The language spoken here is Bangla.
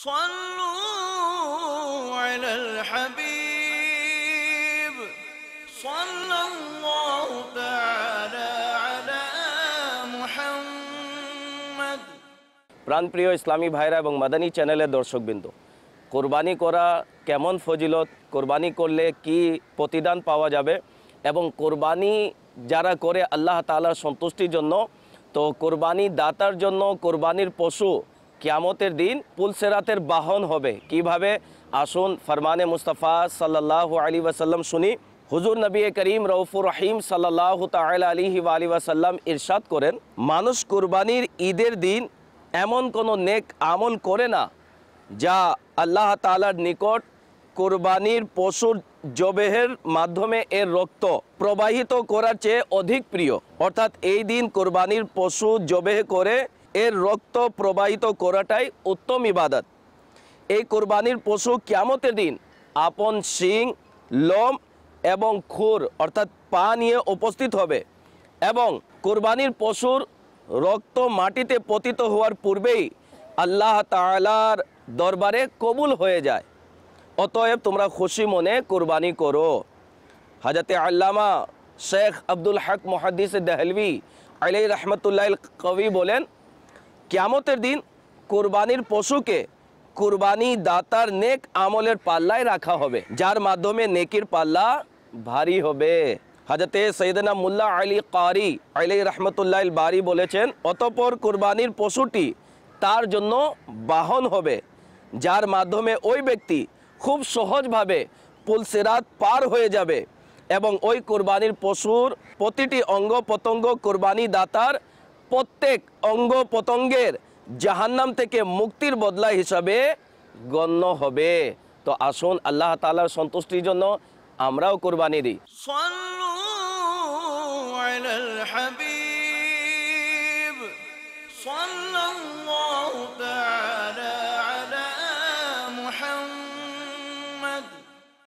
صلوا على الحبيب صلى الله تعالى على محمد। প্রাণপ্রিয় ইসলামী ভাইরা এবং মাদানী চ্যানেলের দর্শকবৃন্দ, কোরবানি করা কেমন ফজিলত, কোরবানি করলে কি প্রতিদান পাওয়া যাবে এবং কোরবানি যারা করে আল্লাহ তাআলার সন্তুষ্টির জন্য, তো কোরবানি দাতার জন্য কোরবানির পশু কিয়ামতের দিন পুলসেরাতের বাহন হবে কিভাবে, আসুন ফরমানে মুস্তাফা সাল্লাল্লাহু আলাইহি ওয়াসাল্লাম শুনি। হুজুর নবী করিম রউফুর রহিম সাল্লাল্লাহু তাআলা আলাইহি ওয়াসাল্লাম ইরশাদ করেন, মানুষ কোরবানির ঈদের দিন এমন কোনো নেক আমল করে না যা আল্লাহ তাআলার নিকট কোরবানির পশুর জবেহের মাধ্যমে এর রক্ত প্রবাহিত করার চেয়ে অধিক প্রিয়। অর্থাৎ এই দিন কোরবানির পশু জবেহ করে এর রক্ত প্রবাহিত করাটাই উত্তম ইবাদত। এই কোরবানির পশু কিয়ামতের দিন আপন শিং, লোম এবং খুর অর্থাৎ পা নিয়ে উপস্থিত হবে এবং কোরবানির পশুর রক্ত মাটিতে পতিত হওয়ার পূর্বেই আল্লাহ তাআলার দরবারে কবুল হয়ে যায়। অতএব তোমরা খুশি মনে কোরবানি করো। হযরত আল্লামা শেখ আব্দুল হক মুহাদ্দিস দেহলভী আলাইহি রহমতুল্লাহিল কবি বলেন, কিয়ামতের দিন কোরবানির পশুকে কোরবানি দাতার নেক আমলের পাল্লায় রাখা হবে, যার মাধ্যমে নেকির পাল্লা ভারী হবে। হযরতে সৈয়দনা মুল্লা আলী কারি আলাইহি রহমতুল্লাহিল বারি বলেছেন, অতঃপর কোরবানির পশুটি তার জন্য বাহন হবে, যার মাধ্যমে ওই ব্যক্তি খুব সহজভাবে পুলসিরাত পার হয়ে যাবে এবং ওই কোরবানির পশুর প্রতিটি অঙ্গ প্রত্যঙ্গ কোরবানি দাতার প্রত্যেক অঙ্গ প্রত্যঙ্গের জাহান্নাম থেকে মুক্তির বদলা হিসাবে গণ্য হবে। তো আসুন আল্লাহ তাআলার সন্তুষ্টির জন্য আমরাও কোরবানি দিই। صلوا على الحبيب صلى